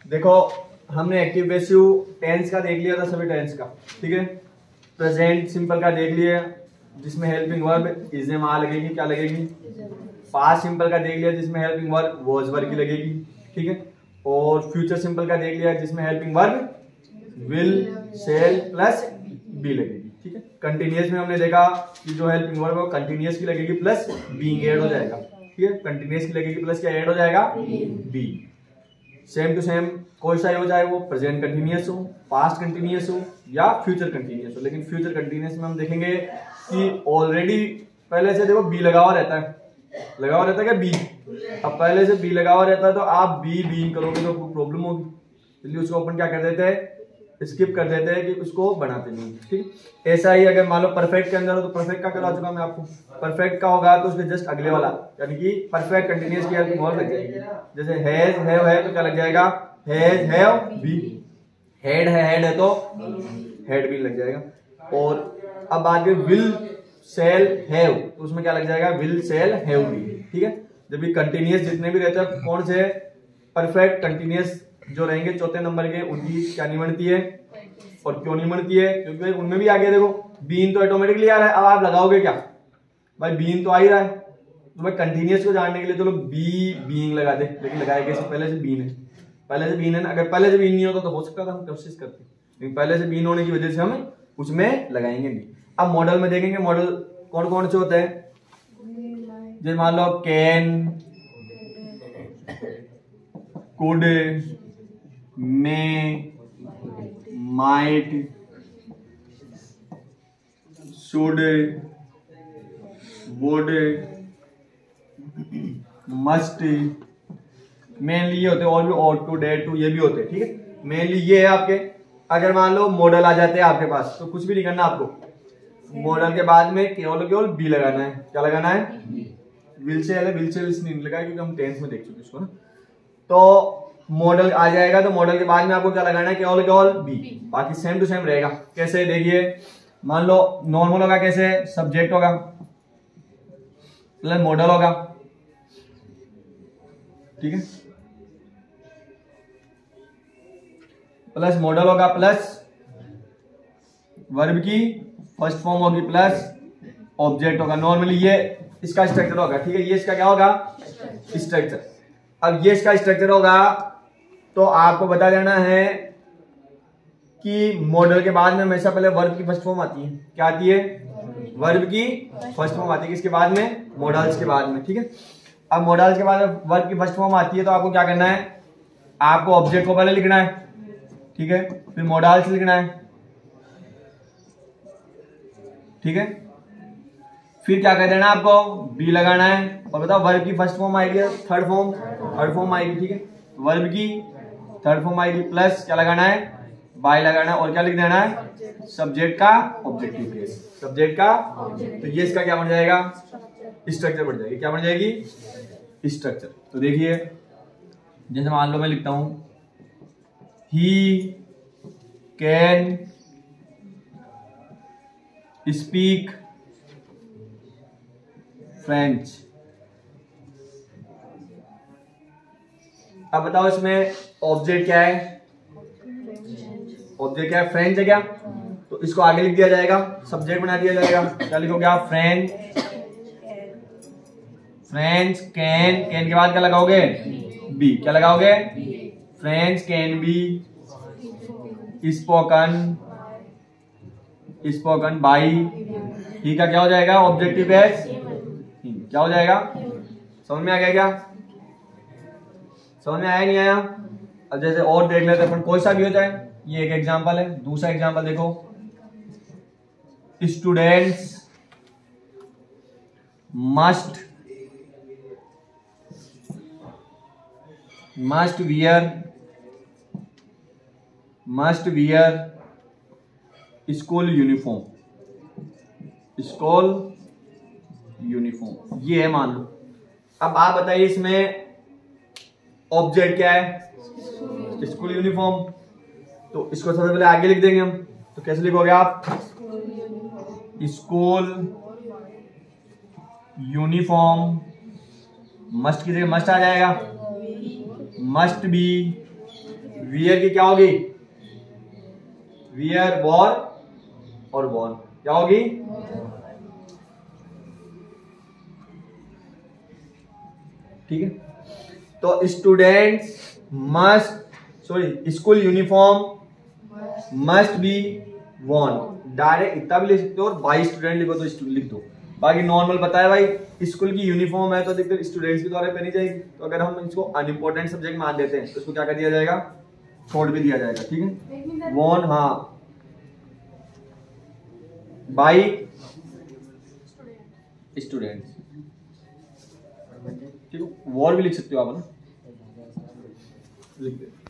देखो हमने active passive tense का देख लिया था, सभी टेंस का, ठीक है। प्रेजेंट सिंपल का देख लिया जिसमें हेल्पिंग वर्ब इज ने वहां लगेगी, क्या लगेगी, पास्ट सिंपल का देख लिया जिसमें हेल्पिंग वर्ब वाज वर्ब की लगेगी, ठीक है। और फ्यूचर सिंपल का देख लिया जिसमें helping verb will shall plus be लगेगी, ठीक है। कंटिन्यूअस में हमने देखा कि जो हेल्पिंग वर्ब है वो कंटिन्यूअस की लगेगी प्लस बीइंग ऐड हो जाएगा, ठीक है। कंटिन्यूअस की लगेगी प्लस क्या ऐड हो जाएगा, बी। सेम टू सेम कोई सा हो जाए, वो प्रेजेंट कंटिन्यूअस हो, पास्ट कंटिन्यूअस हो या फ्यूचर कंटिन्यूअस हो। लेकिन फ्यूचर कंटिन्यूअस में हम देखेंगे कि ऑलरेडी पहले से देखो बी लगा हुआ रहता है, लगा हुआ रहता है क्या बी। अब पहले से बी लगा हुआ रहता है तो आप बी बीइंग करोगे तो प्रॉब्लम होगी, इसलिए उसको अपन क्या कर देते हैं, स्किप कर देते हैं कि उसको बनाते नहीं, ठीक। ऐसा ही अगर मान लो परफेक्ट के अंदर हो तो परफेक्ट का करा चुका मैं आपको, परफेक्ट का होगा तो उसके जस्ट अगले वाला यानी कि परफेक्ट कंटिन्यूअस की हेल्पिंग वर्ब लग जाएगी। जैसे हैज हैव है तो क्या लग जाएगा, हैज हैव बी। हेड है तो हेड भी लग जाएगा। और अब आगे विल सेल हैव तो उसमें क्या लग जाएगा, विल सेल हैव बी, ठीक है। जब भी कंटिन्यूअस जितने भी रहते हैं कौन से परफेक्ट कंटिन्यूअस जो रहेंगे चौथे नंबर के, उनकी क्या नहीं बनती है और क्यों नहीं बनती है, क्योंकि उनमें भी आगे देखो बीन तो ऑटोमेटिकली आ रहा है। अब आप लगाओगे क्या भाई, बीन तो आ ही रहा है, तो मैं कंटिन्यूअस को जानने के लिए चलो बी बीइंग लगा दे, लेकिन लगाया कैसे, पहले से बीन है, पहले से बीन है ना। अगर पहले से बीन नहीं होता तो हो सकता था हम कोशिश करते, लेकिन पहले से बीन होने की वजह से हम उसमें लगाएंगे नहीं। अब मॉडल में देखेंगे मॉडल कौन कौन से होते हैं। जैसे मान लो can, could, may, might, should, would, must, mainly ये होते हैं। और भी ought to, dare to ये भी होते हैं, ठीक है। मेनली ये है आपके। अगर मान लो मॉडल आ जाते हैं आपके पास तो कुछ भी नहीं करना आपको, मॉडल के बाद में केवल बी लगाना है, क्या लगाना है, विल से नहीं लगाया क्योंकि हम टेंस में देख चुके इसको ना। तो मॉडल आ जाएगा तो मॉडल के बाद में आपको क्या लगाना है, केवल बी। बाकी सेम टू सेम रहेगा। कैसे देखिए, मान लो नॉर्मल होगा कैसे, सब्जेक्ट होगा प्लस मॉडल होगा, ठीक है, प्लस मॉडल होगा प्लस वर्ब की फर्स्ट फॉर्म होगी प्लस ऑब्जेक्ट होगा। नॉर्मली ये इसका स्ट्रक्चर होगा, ठीक है। ये इसका क्या होगा, स्ट्रक्चर। अब ये इसका स्ट्रक्चर होगा तो आपको बता देना है कि मॉडल के बाद में हमेशा पहले वर्ब की फर्स्ट फॉर्म आती है, क्या आती है, वर्ब की फर्स्ट फॉर्म आती है, किसके बाद में, मॉडल्स के बाद में, ठीक है। अब मॉडल्स के बाद वर्ब की फर्स्ट फॉर्म आती है तो आपको क्या करना है, आपको ऑब्जेक्ट को पहले लिखना है, ठीक है, फिर मॉडल्स लिखना है, ठीक है। फिर क्या कर देना आपको, बी लगाना है। और बताओ वर्ब की फर्स्ट फॉर्म आएगी, थर्ड फॉर्म आएगी, ठीक है। वर्ब की थर्ड फॉर्म आएगी प्लस क्या लगाना है, बाय लगाना है। और क्या लिख देना है, सब्जेक्ट का ऑब्जेक्टिव केस, सब्जेक्ट का। तो ये इसका क्या बन जाएगा, स्ट्रक्चर बन जाएगी, क्या बन जाएगी, स्ट्रक्चर। तो देखिए जैसे मान लो मैं लिखता हूं, ही कैन स्पीक फ्रेंच। अब बताओ इसमें ऑब्जेक्ट क्या है, ऑब्जेक्ट क्या है, फ्रेंच है क्या, तो इसको आगे लिख दिया जाएगा, सब्जेक्ट बना दिया जाएगा। क्या लिखोगे आप, फ्रेंच कैन के बाद क्या लगाओगे, बी। क्या लगाओगे, French can be spoken by. ठीक है, क्या हो जाएगा, ऑब्जेक्टिव एस, क्या हो जाएगा, समझ में आ गया क्या, समझ में आया नहीं आया। अब जैसे और देख लेते अपन, कोई सा भी हो जाए, ये एक एग्जांपल है। दूसरा एग्जांपल देखो, students must wear school uniform, ये है मान लो। अब आप बताइए इसमें ऑब्जेक्ट क्या है, स्कूल यूनिफॉर्म, तो इसको सबसे पहले आगे लिख देंगे हम। तो कैसे लिखोगे आप, स्कूल यूनिफॉर्म, मस्ट की जगह मस्ट आ जाएगा, मस्ट बी वियर की क्या होगी, वियर वॉर और वॉन क्या होगी, ठीक है। तो students must school uniform must be worn, direct इतना भी लिख सकते हो और बाई स्टूडेंट लिखो तो लिख दो। बाकी नॉर्मल पता है भाई स्कूल की यूनिफॉर्म है तो अधिकतर स्टूडेंट्स के द्वारा पहनी जाएगी, तो अगर हम इसको अनइम्पोर्टेंट सब्जेक्ट मान देते हैं तो इसको क्या कर दिया जाएगा, छोड़ भी दिया जाएगा, ठीक है। वॉन हाँ बाई स्टूडेंट्स, ठीक है। वॉर भी लिख सकते हो आप ना, लिख दे।